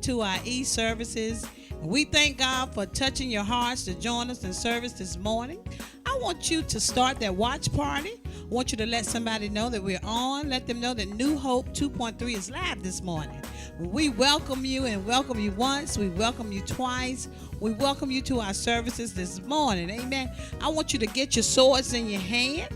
to our e-services. We thank God for touching your hearts to join us in service this morning. I want you to start that watch party. I want you to let somebody know that we're on. Let them know that New Hope 2.3 is live this morning. We welcome you and welcome you once. We welcome you twice. We welcome you to our services this morning. Amen. I want you to get your swords in your hand.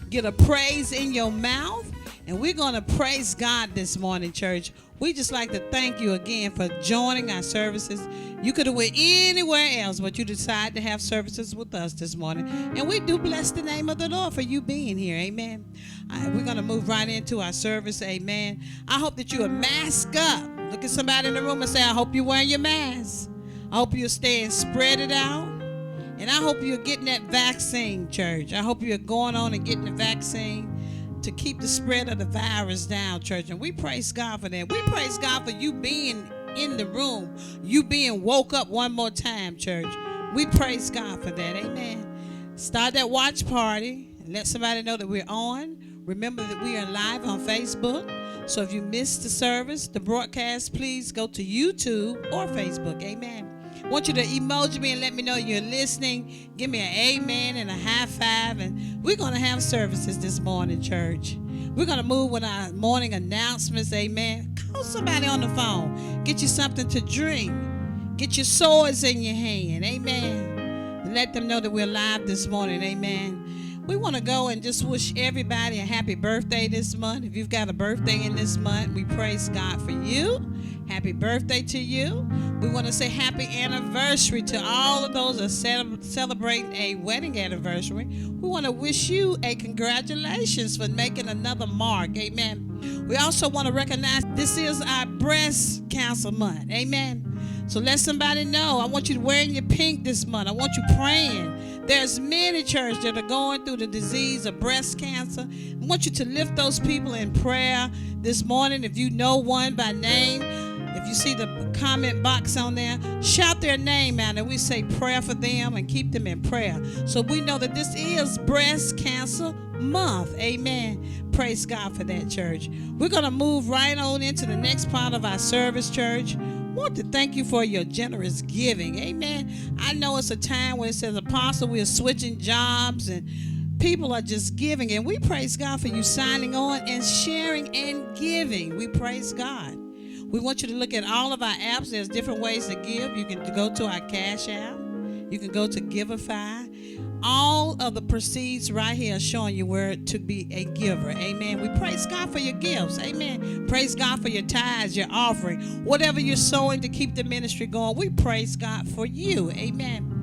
Get a praise in your mouth. And we're going to praise God this morning, church. We just like to thank you again for joining our services. You could have went anywhere else, but you decided to have services with us this morning. And we do bless the name of the Lord for you being here. Amen. All right, we're going to move right into our service. Amen. I hope that you are masked up. Look at somebody in the room and say, I hope you're wearing your mask. I hope you're staying spread it out. And I hope you're getting that vaccine, church. I hope you're going on and getting the vaccine to keep the spread of the virus down, church. And we praise God for that. We praise God for you being in the room, you being woke up one more time, church. We praise God for that. Amen. Start that watch party and let somebody know that we're on. Remember that we are live on Facebook. So if you missed the service, the broadcast, please go to YouTube or Facebook. Amen. I want you to emoji me and let me know you're listening. Give me an amen and a high five. And we're going to have services this morning, church. We're going to move with our morning announcements. Amen. Call somebody on the phone. Get you something to drink. Get your swords in your hand. Amen. And let them know that we're live this morning. Amen. We want to go and just wish everybody a happy birthday this month. If you've got a birthday in this month, we praise God for you. Happy birthday to you. We want to say happy anniversary to all of those that are celebrating a wedding anniversary. We want to wish you a congratulations for making another mark. Amen. We also want to recognize this is our breast cancer month. Amen. So let somebody know. I want you wearing your pink this month. I want you praying. There's many churches that are going through the disease of breast cancer. I want you to lift those people in prayer this morning. If you know one by name, if you see the comment box on there, shout their name out and we say prayer for them and keep them in prayer. So we know that this is breast cancer month. Amen. Praise God for that, church. We're going to move right on into the next part of our service, church. I want to thank you for your generous giving. Amen. I know it's a time where it says, Apostle, we're switching jobs and people are just giving. And we praise God for you signing on and sharing and giving. We praise God. We want you to look at all of our apps. There's different ways to give. You can go to our Cash App. You can go to Giveify. All of the proceeds right here are showing you where to be a giver. Amen. We praise God for your gifts. Amen. Praise God for your tithes, your offering, whatever you're sowing to keep the ministry going. We praise God for you. Amen.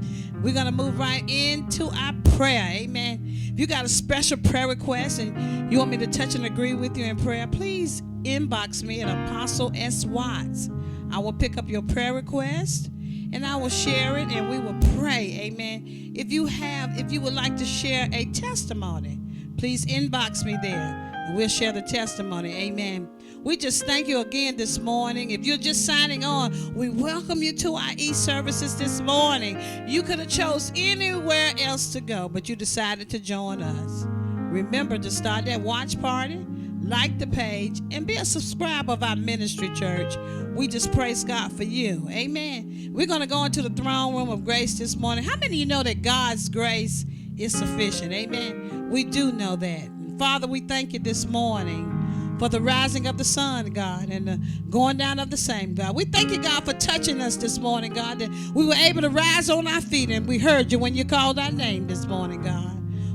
We're going to move right into our prayer. Amen. If you got a special prayer request and you want me to touch and agree with you in prayer, please inbox me at Apostle S. Watts. I will pick up your prayer request and I will share it and we will pray. Amen. If you would like to share a testimony, please inbox me there and we'll share the testimony. Amen. We just thank you again this morning. If you're just signing on, we welcome you to our e-services this morning. You could have chose anywhere else to go, but you decided to join us. Remember to start that watch party, like the page, and be a subscriber of our ministry, church. We just praise God for you. Amen. We're going to go into the throne room of grace this morning. How many of you know that God's grace is sufficient? Amen. We do know that. Father, we thank you this morning for the rising of the sun, God, and the going down of the same, God. We thank you, God, for touching us this morning, God, that we were able to rise on our feet and we heard you when you called our name this morning, God.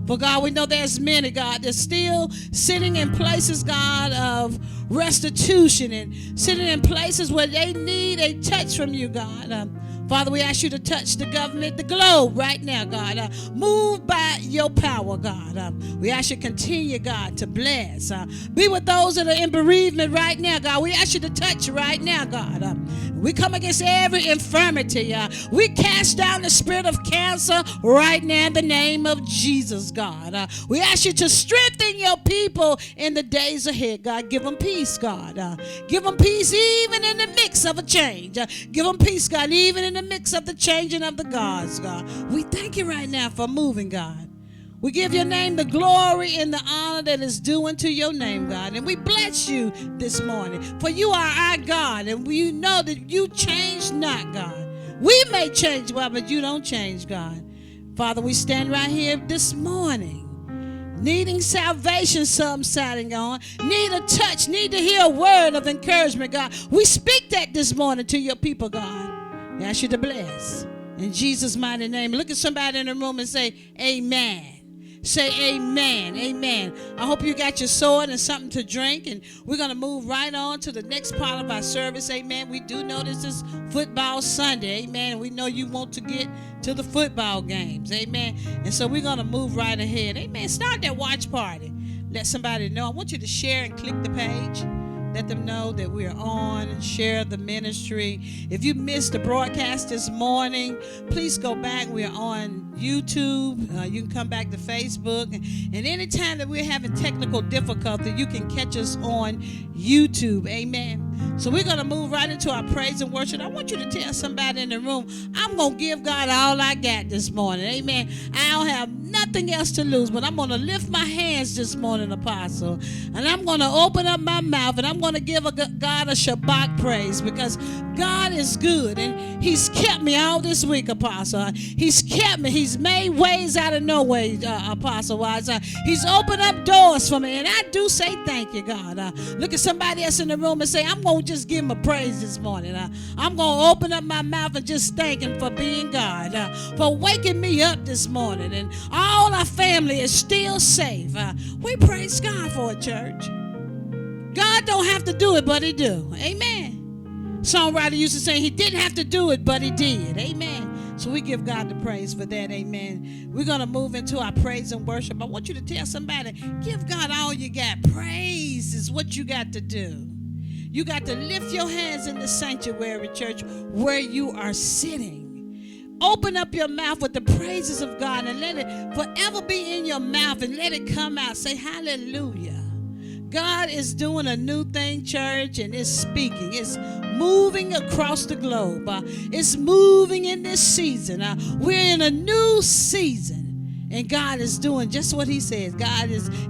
For God, we know there's many, God, that's still sitting in places, God, of restitution and sitting in places where they need a touch from you, God. Father, we ask you to touch the government, the globe right now, God. Move by your power, God. We ask you to continue, God, to bless. Be with those that are in bereavement right now, God. We ask you to touch right now, God. We come against every infirmity. We cast down the spirit of cancer right now in the name of Jesus, God. We ask you to strengthen your people in the days ahead, God. Give them peace, God. Give them peace even in the mix of a change. Give them peace, God, even in the mix of the changing of the gods, God. We thank you right now for moving, God. We give your name the glory and the honor that is due unto your name, God. And we bless you this morning. For you are our God, and we know that you change not, God. We may change, God, but you don't change, God. Father, we stand right here this morning, needing salvation, some sitting on, need a touch, need to hear a word of encouragement, God. We speak that this morning to your people, God. I ask you to bless. In Jesus' mighty name. Look at somebody in the room and say, amen. Say amen, amen. I hope you got your sword and something to drink, and we're going to move right on to the next part of our service, amen. We do know this is football Sunday, amen. We know you want to get to the football games, amen. And so we're going to move right ahead, amen. Start that watch party. Let somebody know. I want you to share and click the page. Let them know that we are on. Share the ministry. If you missed the broadcast this morning, please go back. We are on YouTube. You can come back to Facebook. And anytime that we're having technical difficulty, you can catch us on YouTube. Amen. So we're going to move right into our praise and worship. I want you to tell somebody in the room, I'm going to give God all I got this morning. Amen. I don't have nothing else to lose, but I'm going to lift my hands this morning, Apostle. And I'm going to open up my mouth, and I'm going to give God a Shabbat praise, because God is good, and he's kept me all this week, Apostle. He's kept me. He's made ways out of no way, Apostle. He's opened up doors for me, and I do say thank you, God. Look at somebody else in the room and say, I'm going to just give him a praise this morning. I'm going to open up my mouth and just thank him for being God, for waking me up this morning, and all our family is still safe. We praise God for it, church. God don't have to do it, but he do. Amen. Songwriter used to say he didn't have to do it, but he did. Amen. So we give God the praise for that. Amen. We're going to move into our praise and worship. I want you to tell somebody, give God all you got. Praise is what you got to do. You got to lift your hands in the sanctuary, church, where you are sitting. Open up your mouth with the praises of God and let it forever be in your mouth and let it come out. Say hallelujah. God is doing a new thing, church, and it's speaking. It's moving across the globe. It's moving in this season. We're in a new season, and God is doing just what he says.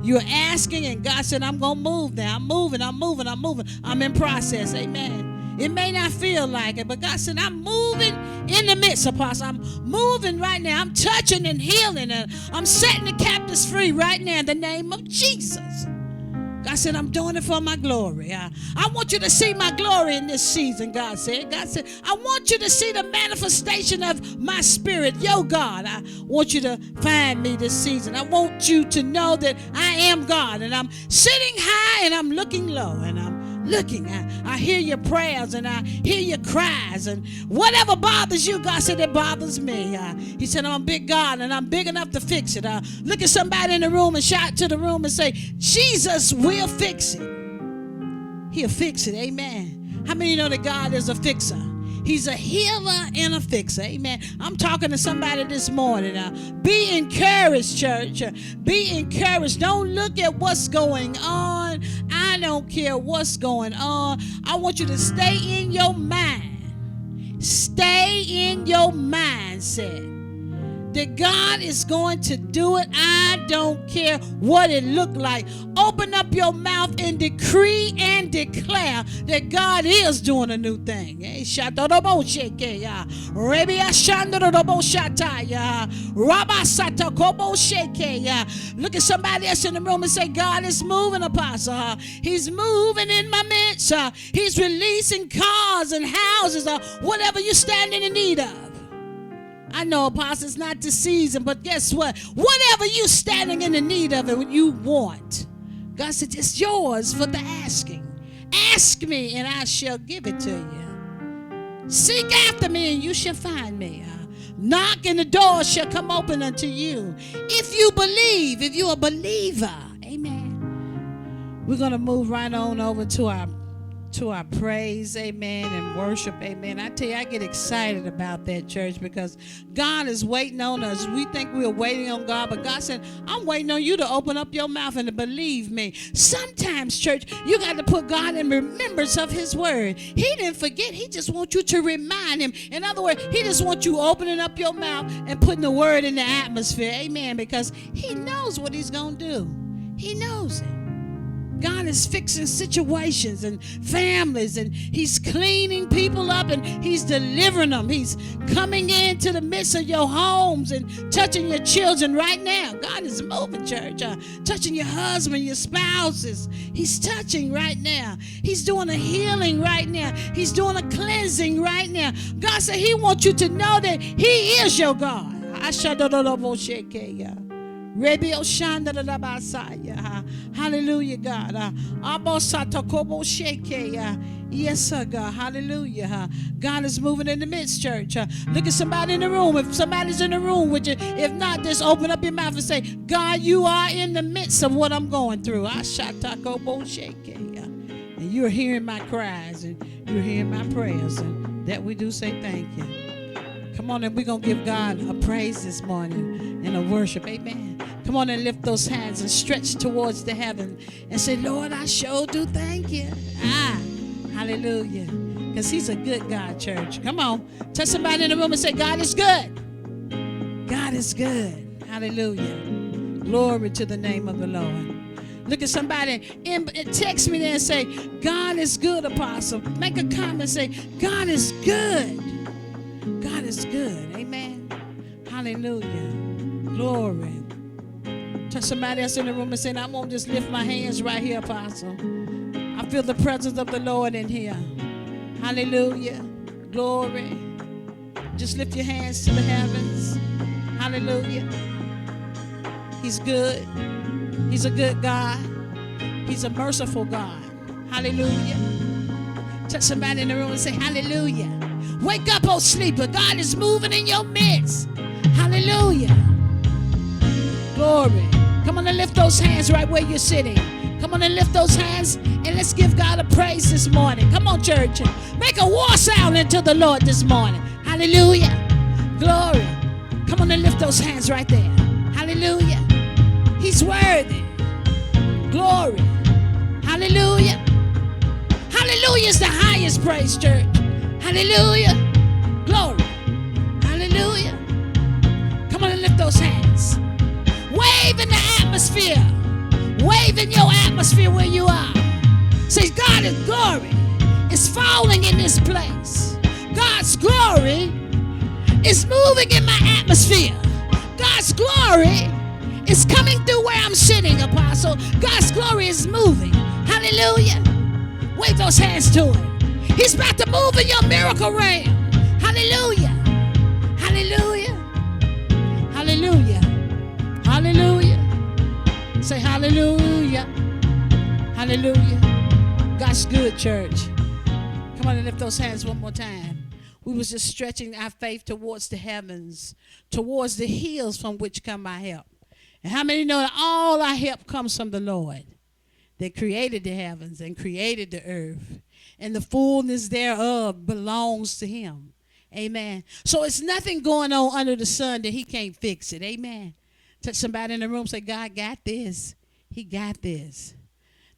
You're asking, and God said, I'm going to move now. I'm moving. I'm in process. Amen. It may not feel like it, but God said, I'm moving in the midst, Apostle. I'm moving right now. I'm touching and healing, and I'm setting the captives free right now in the name of Jesus. God said, I'm doing it for my glory. I want you to see my glory in this season, God said. God said, I want you to see the manifestation of my spirit. Yo, God, I want you to find me this season. I want you to know that I am God, and I'm sitting high and I'm looking low, and I'm looking. I hear your prayers and I hear your cries, and whatever bothers you, God said, it bothers me. He said, I'm a big God and I'm big enough to fix it. Look at somebody in the room and shout to the room and say, Jesus will fix it. He'll fix it. Amen. How many know that God is a fixer? He's a healer and a fixer. Amen. I'm talking to somebody this morning. Be encouraged, church. Be encouraged. Don't look at what's going on. I don't care what's going on. I want you to stay in your mind. Stay in your mindset that God is going to do it. I don't care what it looked like. Open up your mouth and decree and declare that God is doing a new thing. Look at somebody else in the room and say, God is moving, Apostle. He's moving in my midst. He's releasing cars and houses, whatever you're standing in need of. I know, Apostle, it's not the season, but guess what? Whatever you're standing in the need of and you want, God said, it's yours for the asking. Ask me, and I shall give it to you. Seek after me, and you shall find me. Knock, and the door shall come open unto you. If you believe, if you're a believer, amen. We're going to move right on over to our to our praise, amen, and worship, amen. I tell you, I get excited about that, church, because God is waiting on us. We think we're waiting on God, but God said, I'm waiting on you to open up your mouth and to believe me. Sometimes, church, you got to put God in remembrance of his word. He didn't forget. He just wants you to remind him. In other words, he just wants you opening up your mouth and putting the word in the atmosphere, amen, because he knows what he's going to do. He knows it. God is fixing situations and families, and he's cleaning people up, and he's delivering them. He's coming into the midst of your homes and touching your children right now. God is moving, church. Touching your husband, your spouses. He's touching right now. He's doing a healing right now. He's doing a cleansing right now. God said he wants you to know that he is your God. Hallelujah, God. Yes, sir, God. Hallelujah. God is moving in the midst, church. Look at somebody in the room. If somebody's in the room with you, if not, just open up your mouth and say, God, you are in the midst of what I'm going through. And you're hearing my cries, and you're hearing my prayers, and that we do say thank you. Come on, and we're going to give God a praise this morning and a worship. Amen. Come on and lift those hands and stretch towards the heaven and say, Lord, I sure do thank you. Hallelujah. Because he's a good God, church. Come on. Touch somebody in the room and say, God is good. God is good. Hallelujah. Glory to the name of the Lord. Look at somebody and text me there and say, God is good, Apostle. Make a comment, say, God is good. God is good. Amen. Hallelujah. Glory. Touch somebody else in the room and say, I'm going to just lift my hands right here, Apostle. I feel the presence of the Lord in here. Hallelujah. Glory. Just lift your hands to the heavens. Hallelujah. He's good. He's a good God. He's a merciful God. Hallelujah. Touch somebody in the room and say, hallelujah. Wake up, oh sleeper. God is moving in your midst. Hallelujah. Glory. Come on and lift those hands right where you're sitting. Come on and lift those hands and let's give God a praise this morning. Come on, church. Make a war sound into the Lord this morning. Hallelujah. Glory. Come on and lift those hands right there. Hallelujah. He's worthy. Glory. Hallelujah. Hallelujah is the highest praise, church. Hallelujah. Glory. Hallelujah. Come on and lift those hands. Wave in the atmosphere. Wave in your atmosphere where you are. Say, God is glory. It's falling in this place. God's glory is moving in my atmosphere. God's glory is coming through where I'm sitting, Apostle. God's glory is moving. Hallelujah. Wave those hands to him. He's about to move in your miracle realm. Hallelujah. Hallelujah. Hallelujah. Hallelujah. Say hallelujah. Hallelujah. God's good, church. Come on and lift those hands one more time. We was just stretching our faith towards the heavens, towards the hills from which come our help. And how many know that all our help comes from the Lord that created the heavens and created the earth, and the fullness thereof belongs to him. Amen. So it's nothing going on under the sun that he can't fix it. Amen. Touch somebody in the room, say, God got this. He got this.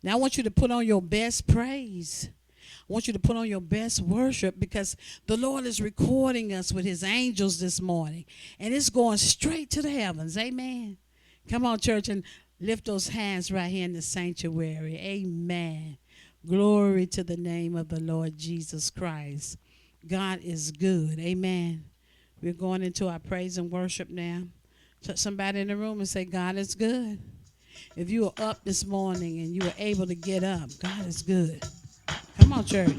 Now I want you to put on your best praise. I want you to put on your best worship, because the Lord is recording us with his angels this morning, and it's going straight to the heavens. Amen. Come on, church, and lift those hands right here in the sanctuary. Amen. Glory to the name of the Lord Jesus Christ. God is good. Amen. We're going into our praise and worship now. Touch somebody in the room and say, God is good. If you were up this morning and you were able to get up, God is good. Come on, church.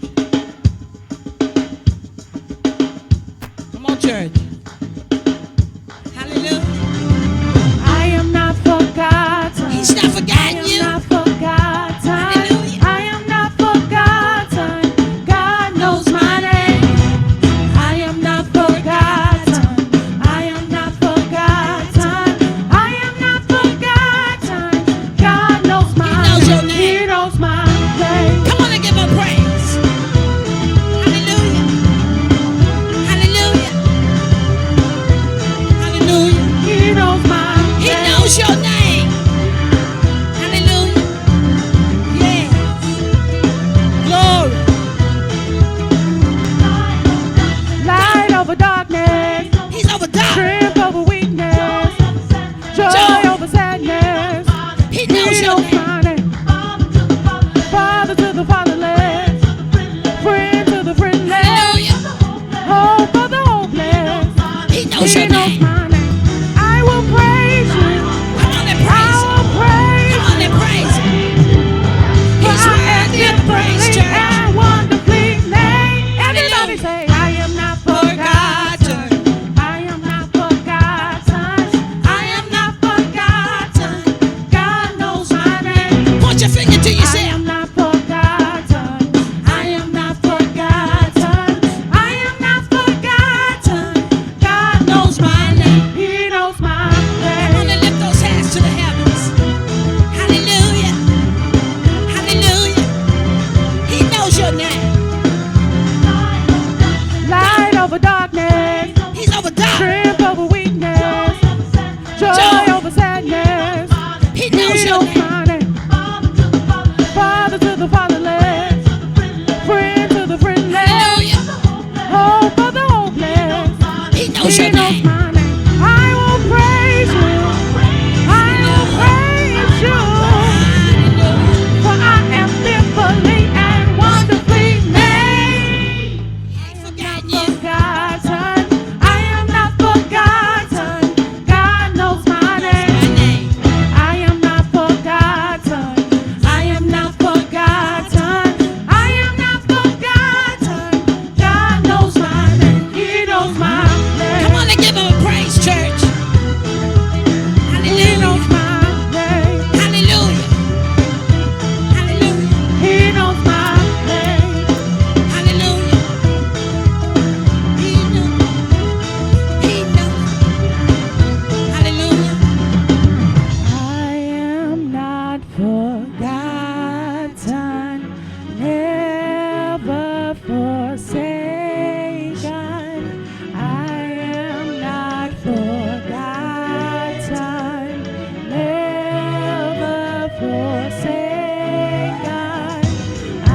Come on, church. Hallelujah. I am not forgotten. He's not forgotten you. I am not forgotten. Hallelujah. I am not forgotten. God knows my name. I am not forgotten. I am not forgotten. I am not forgotten. God knows my He knows your name. name. He knows my name. Come on and give him praise. knows your name. Father to the fatherless, friend to the friendless, Hallelujah. hope for the hopeless. He knows your He knows name. my name. I will praise you. Come on and I praise him. will praise Come on and praise him. For He's I am worthy of praise, fearfully church. and wonderfully made. Everybody Hallelujah. say, I am not forgotten. I am not forgotten. I am not forgotten. God knows my name. Point your finger to I yourself. am not forgotten. I am not forgotten. I am not forgotten. God knows my name. He knows my Come on name. and lift those hands to the heavens. Hallelujah. Hallelujah. He knows your name. Light over darkness. He's over dark. Strength over weakness. Joy over sadness. He knows He your knows name. my name. Father to the fatherless. Friend to the friendless. Hallelujah. Hope for the hopeless. He knows He your knows name. my name. I will praise you. I will praise you. For I am fearfully and wonderfully made. He ain't forgotten you. Forgotten. I am not forgotten. God knows my My name. name. I am not forgotten. I am not forgotten. I am not forgotten. God knows my name. He knows my name. Come on and give him a praise, church. He knows Hallelujah. my name. Hallelujah. Hallelujah. He knows my name. Hallelujah. He knows. He knows. Hallelujah. I am not forgotten, never forsaken. I am not forgotten, never forsaken. I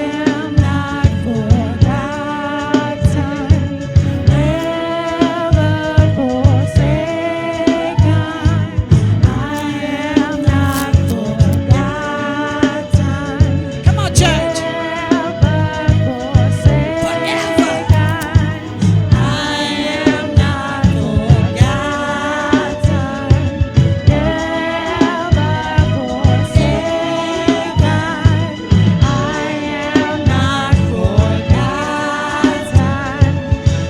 am not forgotten, never forsaken. I am not forgotten. Come on, church. Never forsaken. I am not forgotten. Never forsaken. I am not forgotten.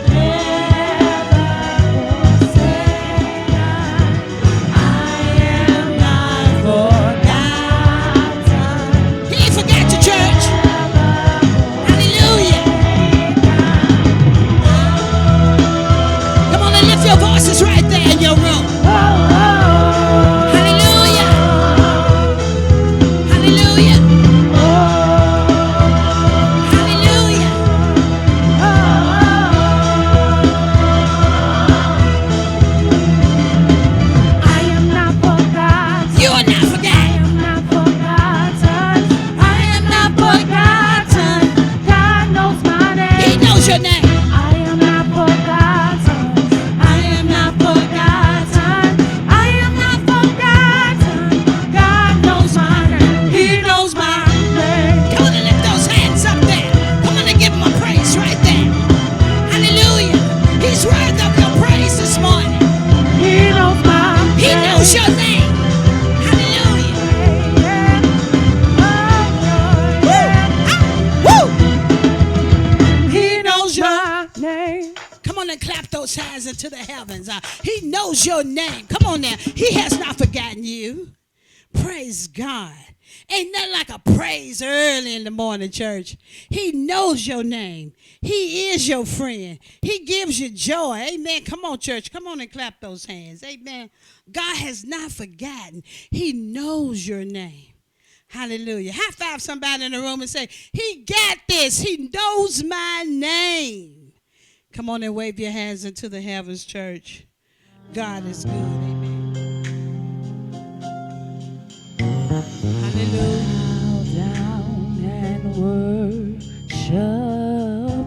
Never forsaken. I am not forgotten. He ain't forgot you, church. Hallelujah. Come on and lift your voices right there in your room. Hallelujah. Hallelujah. Hallelujah. I am not forgotten. You are not I forgotten. am not forgotten. I am not forgotten. God knows my name. He knows your name. I am not forgotten. I am not forgotten. I am not forgotten. God knows my name. He knows my name. Come on and lift those hands up there. Come on and give him a praise right there. Hallelujah. He's worthy of your praise this morning. He knows my He name. knows your name. Hallelujah. Woo! He knows my name. Come on and clap those hands into the heavens. He knows your name. Come on now. He has not forgotten you. Praise God. Ain't nothing like a praise early in the morning, church. He knows your name. He is your friend. He gives you joy. Amen. Come on, church. Come on and clap those hands. Amen. God has not forgotten. He knows your name. Hallelujah. High five somebody in the room and say, He got this. He knows my name. Come on and wave your hands into the heavens, church. God is good. Amen. Hallelujah. Bow down and worship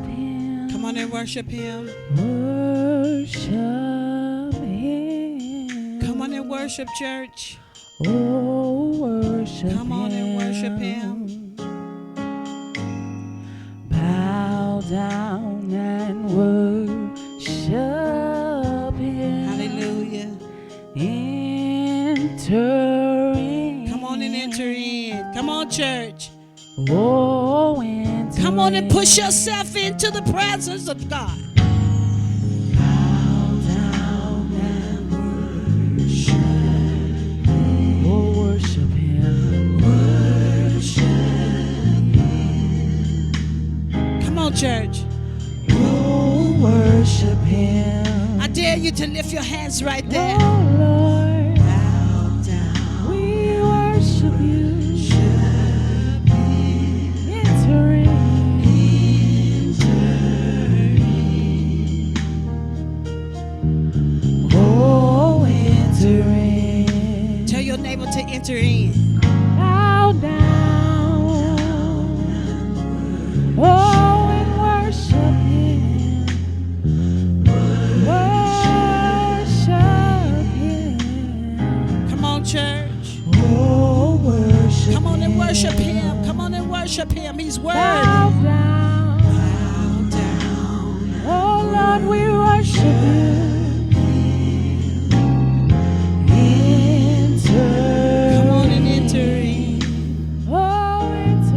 Him. Come on and worship Him. Worship Him. Come on and worship, church. Oh, worship Come on and worship Him. Bow down and worship Him. Hallelujah. Enter in. Come on and enter in. Come on, church. Oh, enter Come on and push in. yourself into the presence of God. Bow down and worship. Oh, worship Him. Come on, church. Oh, worship Him. I dare you to lift your hands right there. Oh, Lord. Bow down. We worship You. Enter in. Oh, enter in. Tell your neighbor to enter in. Bow down. Oh, and worship Him. Worship Him. Come on, church. Oh, worship Come on and worship Him. Him. Come on and worship Him. He's Bow worthy. down. Oh, Lord, we worship You. Enter. Come on and enter in. Oh, enter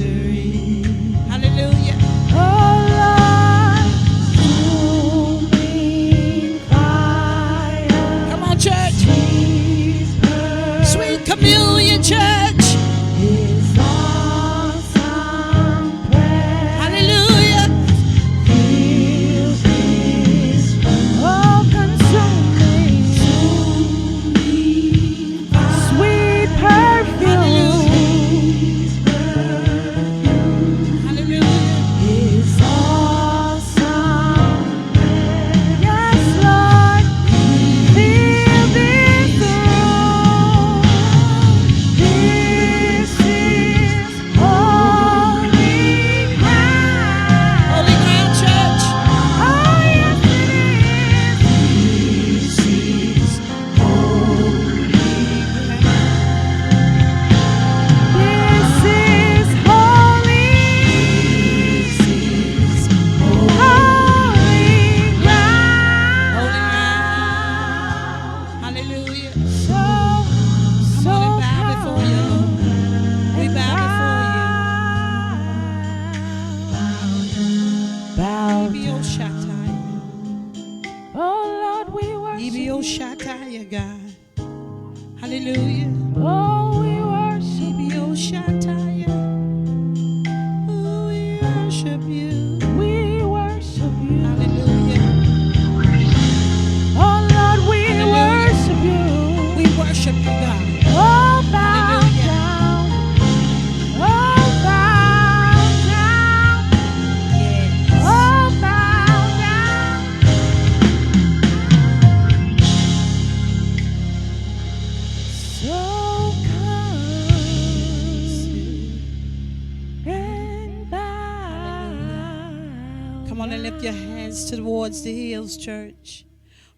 in. Hallelujah. Oh, Lord, consuming fire. Come on, church. Jesus, Sweet communion, church. His awesome presence Hallelujah. fills this room. Oh, consuming, sweet perfume. Hallelujah. His awesome, yes, Lord, fill this room. This is holy ground. Holy ground, church. Oh, yes, it is. This is holy. This is holy. Holy ground. Holy ground. Hallelujah. So, Come on and bow before You. We bow Bow before You. Ibio Shatai. Oh Lord, we worship Ibio You. Shatai, God. Hallelujah. Oh, we worship Ibio Shatai. Oh, we worship You. We worship You. Hallelujah. Oh Lord, we Hallelujah. worship You. We worship You, God. Oh, bow Hallelujah. down. Oh, bow down. Yes. Oh, bow down. So come and bow. Come on and lift your hands towards the hills, church,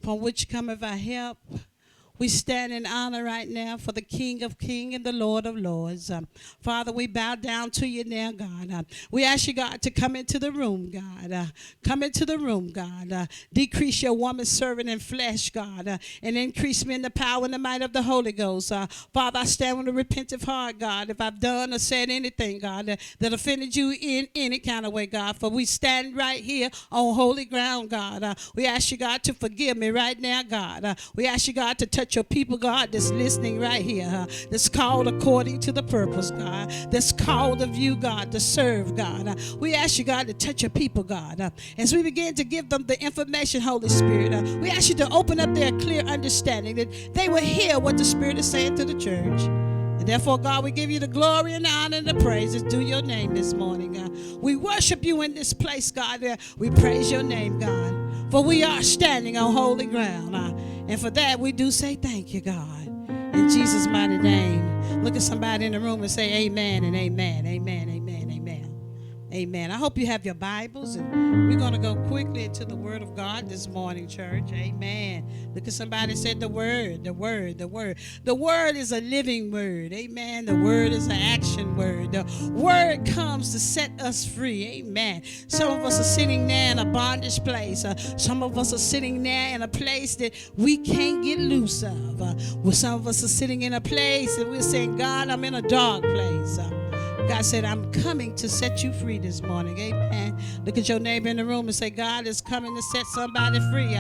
from which cometh our help. We stand in honor right now for the King of Kings and the Lord of Lords. Father, we bow down to You now, God. We ask You, God, to come into the room, God. Come into the room, God. Decrease Your woman servant in flesh, God, and increase me in the power and the might of the Holy Ghost. Father, I stand with a repentant heart, God, if I've done or said anything, God, that offended You in any kind of way, God. For we stand right here on holy ground, God. We ask You, God, to forgive me right now, God. We ask You, God, to touch Your people, God, that's listening right here, that's called according to the purpose, God, that's called of You, God, to serve, God. We ask You, God, to touch Your people, God. As we begin to give them the information, Holy Spirit, we ask You to open up their clear understanding that they will hear what the Spirit is saying to the church. And therefore, God, we give You the glory and the honor and the praises due Your name this morning, God. We worship You in this place, God. We praise Your name, God. For we are standing on holy ground. And for that, we do say thank You, God. In Jesus' mighty name. Look at somebody in the room and say amen and amen, amen, amen, amen. Amen. I hope you have your Bibles, and we're going to go quickly into the Word of God this morning, church. Amen. Look at somebody said the Word, the Word, the Word. The Word is a living Word. Amen. The Word is an action Word. The Word comes to set us free. Amen. Some of us are sitting there in a bondage place. Some of us are sitting there in a place that we can't get loose of. Some of us are sitting in a place and we're saying, God, I'm in a dark place. God said, I'm coming to set you free this morning. Amen. Look at your neighbor in the room and say, God is coming to set somebody free.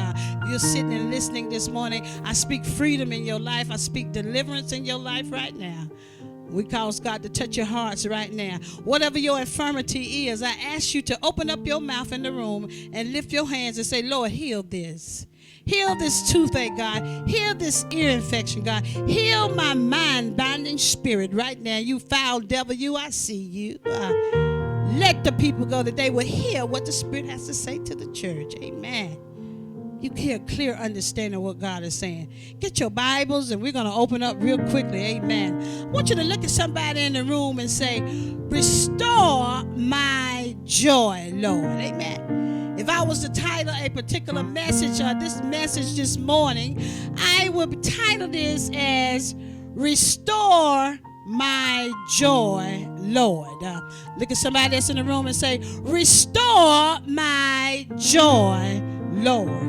You're sitting and listening this morning. I speak freedom in your life. I speak deliverance in your life right now. We cause God to touch your hearts right now. Whatever your infirmity is, I ask you to open up your mouth in the room and lift your hands and say, Lord, heal this. Heal this toothache, God. Heal this ear infection, God. Heal my mind-binding spirit right now. You foul devil, I see you. Let the people go that they will hear what the Spirit has to say to the church. Amen. You get a clear understanding of what God is saying. Get your Bibles, and we're going to open up real quickly. Amen. I want you to look at somebody in the room and say, restore my joy, Lord. Amen. If I was to title a particular message or this message this morning, I would title this as Restore My Joy, Lord. Look at somebody that's in the room and say, restore my joy, Lord.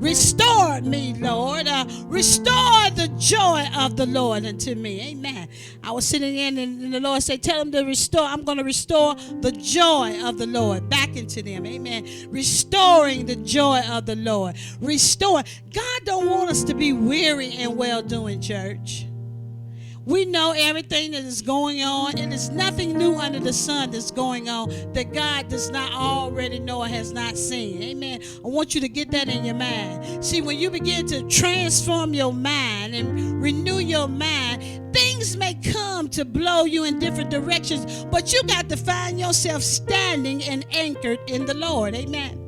Restore me, Lord. Restore the joy of the Lord unto me. Amen. I was sitting in and the Lord said, tell them to restore. I'm going to restore the joy of the Lord back into them. Amen. Restoring the joy of the Lord. Restore. God don't want us to be weary and well-doing, church. We know everything that is going on, and there's nothing new under the sun that's going on that God does not already know or has not seen. Amen. I want you to get that in your mind. See, when you begin to transform your mind and renew your mind, things may come to blow you in different directions, but you got to find yourself standing and anchored in the Lord. Amen.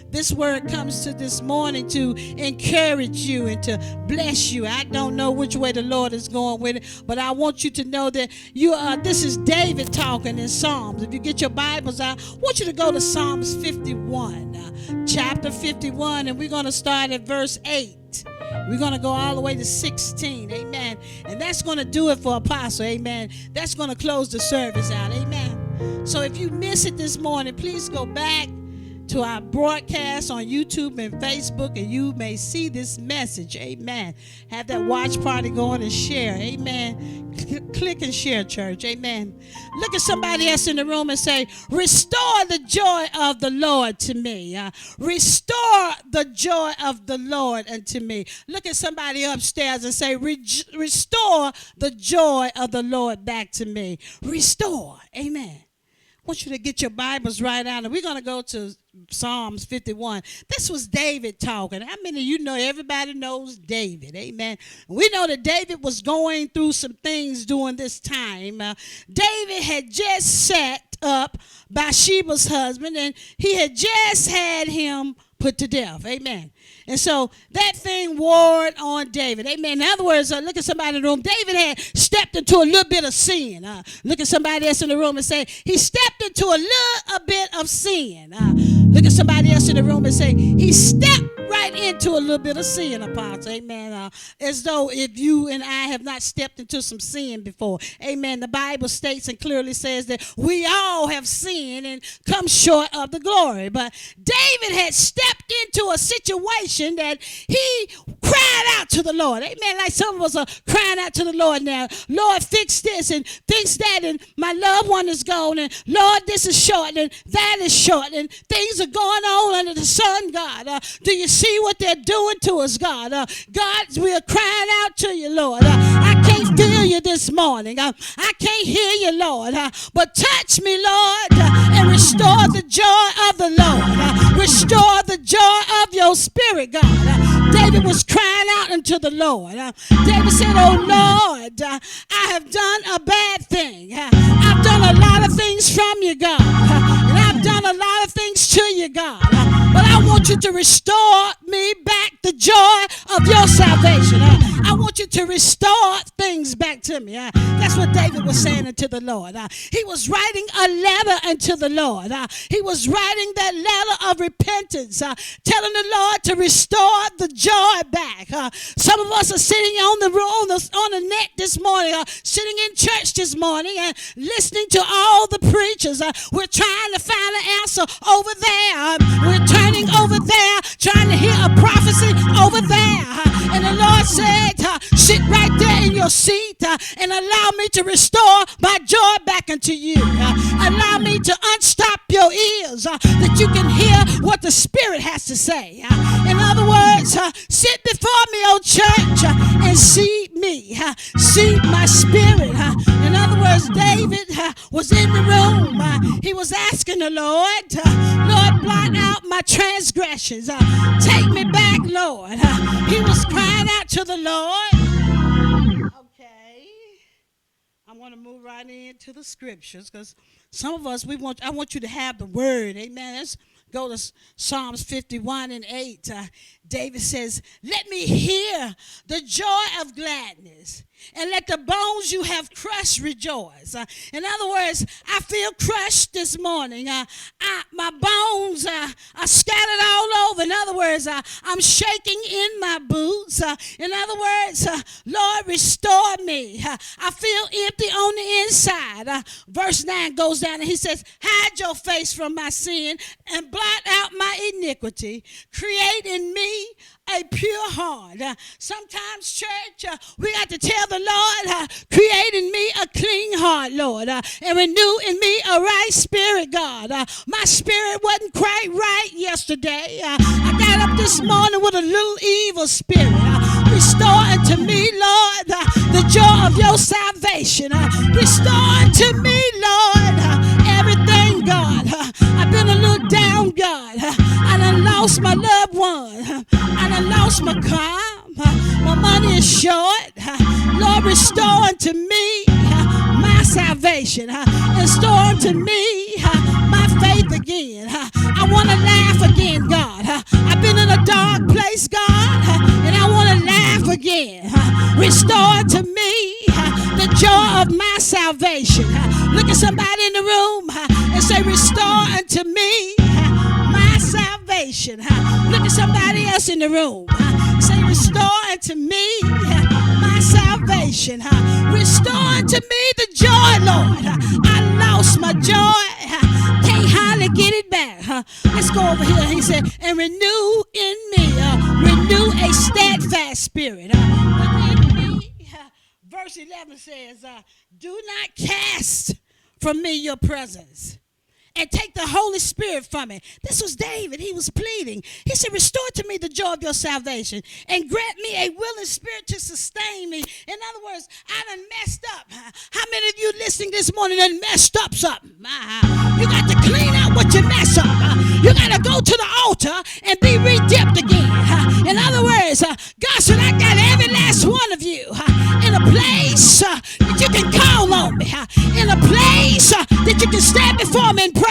This word comes to this morning to encourage you and to bless you. I don't know which way the Lord is going with it, but I want you to know that this is David talking in Psalms. If you get your Bibles out, I want you to go to Psalms 51, chapter 51, and we're going to start at verse 8. We're going to go all the way to 16. Amen. And that's going to do it for Apostle. Amen. That's going to close the service out. Amen. So if you miss it this morning, please go back to our broadcast on YouTube and Facebook, and you may see this message. Amen. Have that watch party going and share. Amen. Click and share, church. Amen. Look at somebody else in the room and say, restore the joy of the Lord to me. Restore the joy of the Lord unto me. Look at somebody upstairs and say, restore the joy of the Lord back to me. Restore. Amen. I want you to get your Bibles right out, and we're going to go to Psalms 51. This was David talking. How many of you know everybody knows David? Amen. We know that David was going through some things during this time. David had just set up Bathsheba's husband, and he had just had him put to death. Amen. And so that thing wore on David. Amen. In other words, look at somebody in the room. David had stepped into a little bit of sin. Look at somebody else in the room and say, he stepped into a little bit of sin. Look at somebody else in the room and say, he stepped right into a little bit of sin, Apostle. Amen. As though if you and I have not stepped into some sin before. Amen. The Bible states and clearly says that we all have sinned and come short of the glory. But David had stepped into a situation that he cried out to the Lord. Amen. Like some of us are crying out to the Lord now. Lord, fix this and fix that, and my loved one is gone, and Lord, this is short and that is short, and things are going on under the sun, God. Do you see what they're doing to us, God? God, we are crying out to you, Lord. I can't feel you this morning. I can't hear you, Lord. But touch me, Lord, and restore the joy of the Lord. Restore the joy of your spirit, God. David was crying out unto the Lord. David said, oh, Lord, I have done a bad thing. I've done a lot of things from you, God. And I've done a lot of things to you, God. But I want want you to restore me back the joy of your salvation. I want you to restore things back to me. That's what David was saying unto the Lord. He was writing a letter unto the Lord. He was writing that letter of repentance, telling the Lord to restore the joy back. Some of us are sitting on the net this morning, sitting in church this morning and listening to all the preachers. We're trying to find an answer over there. We're turning over there, trying to hear a prophecy over there. And the Lord said, sit right there in your seat and allow me to restore my joy back unto you. Allow me to unstop your ears that you can hear what the Spirit has to say. In other words, sit before me, oh church, and see me. See my spirit. In other words, David was in the room. He was asking the Lord, Lord, blot out my transgressions. Take me back, Lord. He was crying out to the Lord. Okay. I want to move right into the scriptures because some of us, I want you to have the word. Amen. Let's go to Psalms 51 and 8. David says, let me hear the joy of gladness, and let the bones you have crushed rejoice. In other words, I feel crushed this morning. My bones are scattered all over. In other words, I'm shaking in my boots. In other words, Lord, restore me. I feel empty on the inside. Verse 9 goes down and he says, hide your face from my sin and blot out my iniquity. Create in me a pure heart. Sometimes, church, we got to tell the Lord, create in me a clean heart, Lord, and renew in me a right spirit, God. My spirit wasn't quite right yesterday. I got up this morning with a little evil spirit. Restore unto me, Lord, the joy of your salvation. Restore unto me, Lord, everything, God. I've been a little down, God. I done lost my loved one. I done lost my car. My money is short. Lord, restore unto me my salvation. Restore unto me my faith again. I want to laugh again, God. I've been in a dark place, God, and I want to laugh again. Restore to me the joy of my salvation. Look at somebody in the room and say, restore unto me my salvation. Look at somebody else in the room. Say, restore unto me my salvation. Restore unto me the joy, Lord. I lost my joy. Can't hardly get it back. Let's go over here. He said, and renew in me, renew a steadfast spirit within me. Verse 11 says, do not cast from me your presence, and take the Holy Spirit from me. This was David. He was pleading. He said, restore to me the joy of your salvation and grant me a willing spirit to sustain me. In other words, I done messed up. How many of you listening this morning done messed up something? You got to clean out what you mess up. You got to go to the altar and be redeemed again. In other words, God said, I got every last one of you in a place that you can call on me. In a place that you can stand before me in prayer.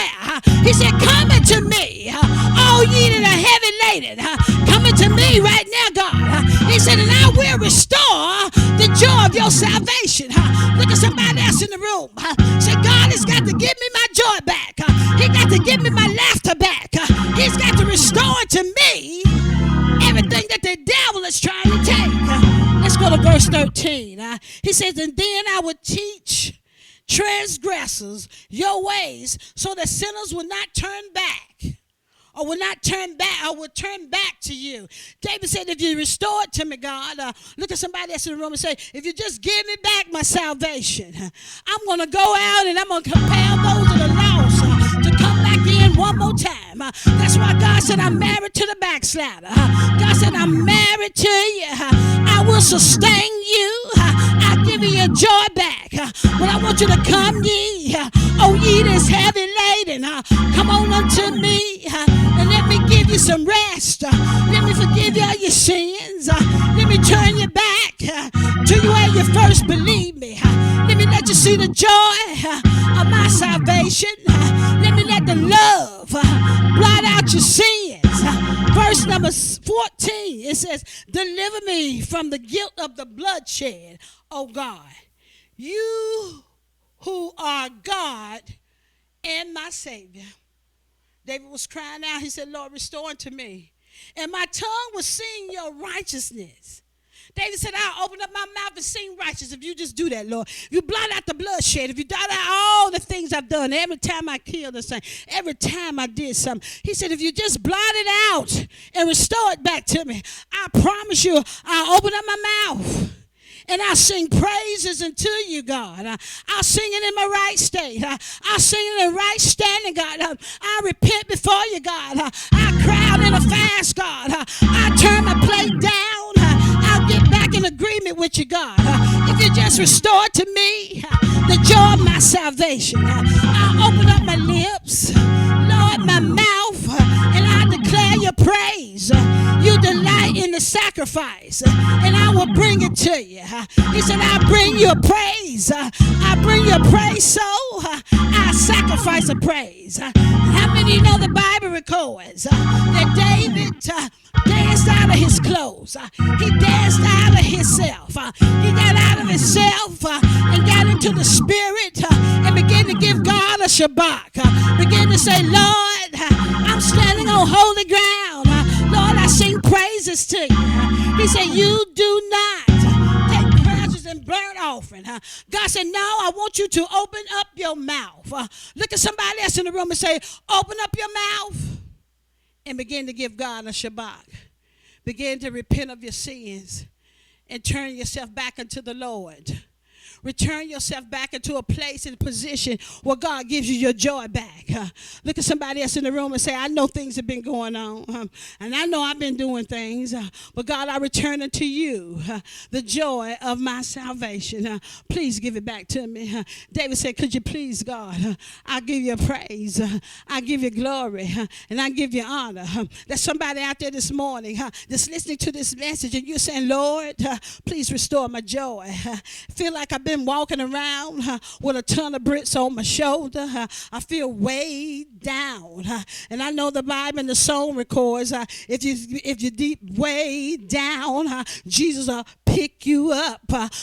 He said, come unto me, all ye that are heavy laden. Come unto me right now, God. He said, and I will restore the joy of your salvation. Look at somebody else in the room. Say, God has got to give me my joy back. He got to give me my laughter back. He's got to restore to me everything that the devil is trying to take. Let's go to verse 13. He says, and then I would teach transgressors your ways, so that sinners will not turn back, or will turn back to you. David said, if you restore it to me, God, look at somebody else in the room and say, if you just give me back my salvation, I'm going to go out and I'm going to compel those that are lost to come back in one more time. That's why God said, I'm married to the backslider. God said, I'm married to you. I will sustain you. I'll give you your joy back. But I want you to come ye, oh ye that's heavy laden, come on unto me, and let me give you some rest. Let me forgive you all your sins. Let me turn you back to you where you first believed me. Let me let you see the joy of my salvation. Let me let the love blot out your sins. Verse number 14, it says, deliver me from the guilt of the bloodshed, O God. You who are God and my Savior. David was crying out. He said, Lord, restore unto me. And my tongue will sing your righteousness. David said, I'll open up my mouth and sing righteous if you just do that, Lord. If you blot out the bloodshed, if you blot out all the things I've done, every time I killed a saint, every time I did something. He said, if you just blot it out and restore it back to me, I promise you, I'll open up my mouth. And I'll sing praises unto you, God. I'll sing it in my right state. I'll sing it in right standing, God. I repent before you, God. I cry out in a fast, God. I turn my plate down. I'll get back in agreement with you, God. If you just restore to me the joy of my salvation, I'll open up my lips, Lord, my mouth, and I declare your praise. You delight in the sacrifice, and I will bring it to you. He said, I bring you a praise. I bring you a praise, so I sacrifice a praise. How many know the Bible records that David danced out of his clothes? He danced out of himself. He got out of himself and got into the spirit and began to give God a shabak. Began to say, Lord, I'm standing on holy ground. Lord, I sing praises to you. He said, you do not take praises and burnt offering. God said, no, I want you to open up your mouth. Look at somebody else in the room and say, open up your mouth and begin to give God a shabak. Begin to repent of your sins and turn yourself back unto the Lord. Return yourself back into a place and position where God gives you your joy back. Look at somebody else in the room and say, I know things have been going on, and I know I've been doing things, but God, I return unto you the joy of my salvation. Please give it back to me. David said, could you please, God, I'll give you praise, I give you glory, and I give you honor. There's somebody out there this morning that's listening to this message, and you're saying, Lord, please restore my joy. Feel like I've been walking around with a ton of bricks on my shoulder. I feel weighed down. And I know the Bible and the song records, if you deep way down, Jesus will pick you up.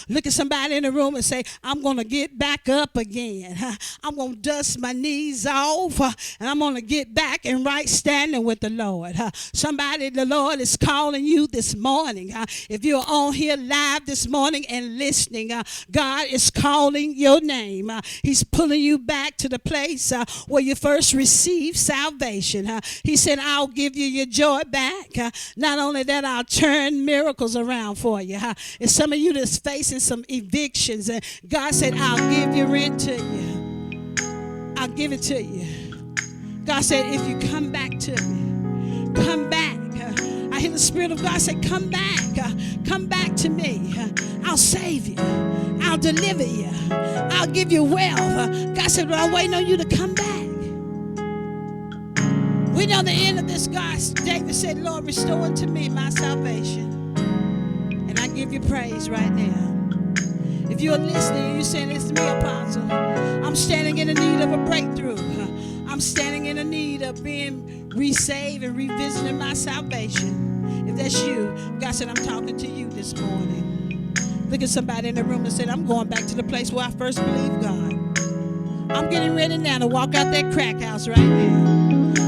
Look at somebody in the room and say, I'm going to get back up again. I'm going to dust my knees off, and I'm going to get back in right standing with the Lord. Somebody, the Lord is calling you this morning. If you're on here live this morning and listening, God is calling your name. He's pulling you back to the place where you first received salvation. He said, I'll give you your joy back. Not only that, I'll turn miracles around for you. And some of you that's facing some evictions, and God said, I'll give your rent to you. I'll give it to you. God said, if you come back to me, come back. I hear the Spirit of God say, come back. Come back to me. I'll save you. I'll deliver you. I'll give you wealth. God said, well, I'm waiting on you to come back. We know the end of this, God. David said, Lord, restore unto me my salvation. And I give you praise right now. If you're listening and you're saying, it's me, Apostle, I'm standing in the need of a breakthrough. I'm standing in the need of being resaved and revisiting my salvation. If that's you, God said, I'm talking to you this morning. Look at somebody in the room and said, I'm going back to the place where I first believed God. I'm getting ready now to walk out that crack house right now.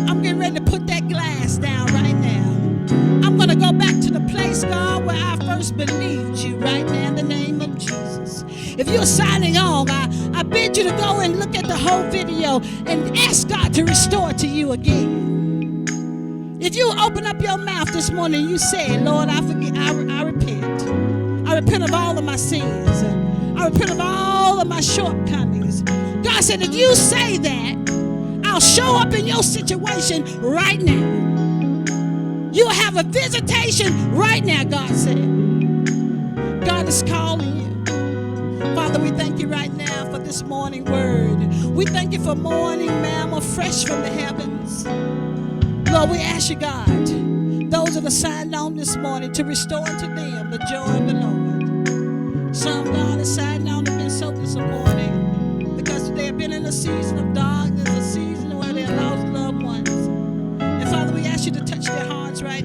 I'm getting ready to put that glass down right now. I'm going to go back to the place, God, where I first believed you right now in the name of Jesus. If you're signing on, I bid you to go and look at the whole video and ask God to restore to you again. If you open up your mouth this morning and you say, Lord, I repent. I repent of all of my sins. I repent of all of my shortcomings. God said, if you say that, I'll show up in your situation right now. You'll have a visitation right now, God said. God is calling you. Father, we thank you right now for this morning word. We thank you for morning manna fresh from the heavens. Lord, we ask you, God, those that are signed on this morning to restore unto them the joy of the Lord. Some, God, are signed on have been so disappointed because they have been in a season of darkness, a season where they have lost loved ones. And Father, we ask you to touch their hearts right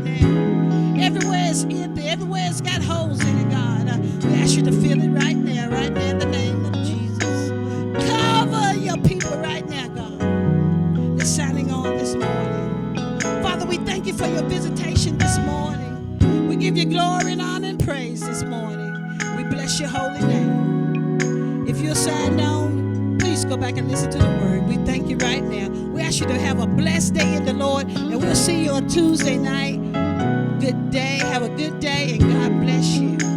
give you glory and honor and praise this morning. We bless your holy name. If you're sad down, please go back and listen to the word. We thank you right now. We ask you to have a blessed day in the Lord, and we'll see you on Tuesday night. Good day. Have a good day, and God bless you.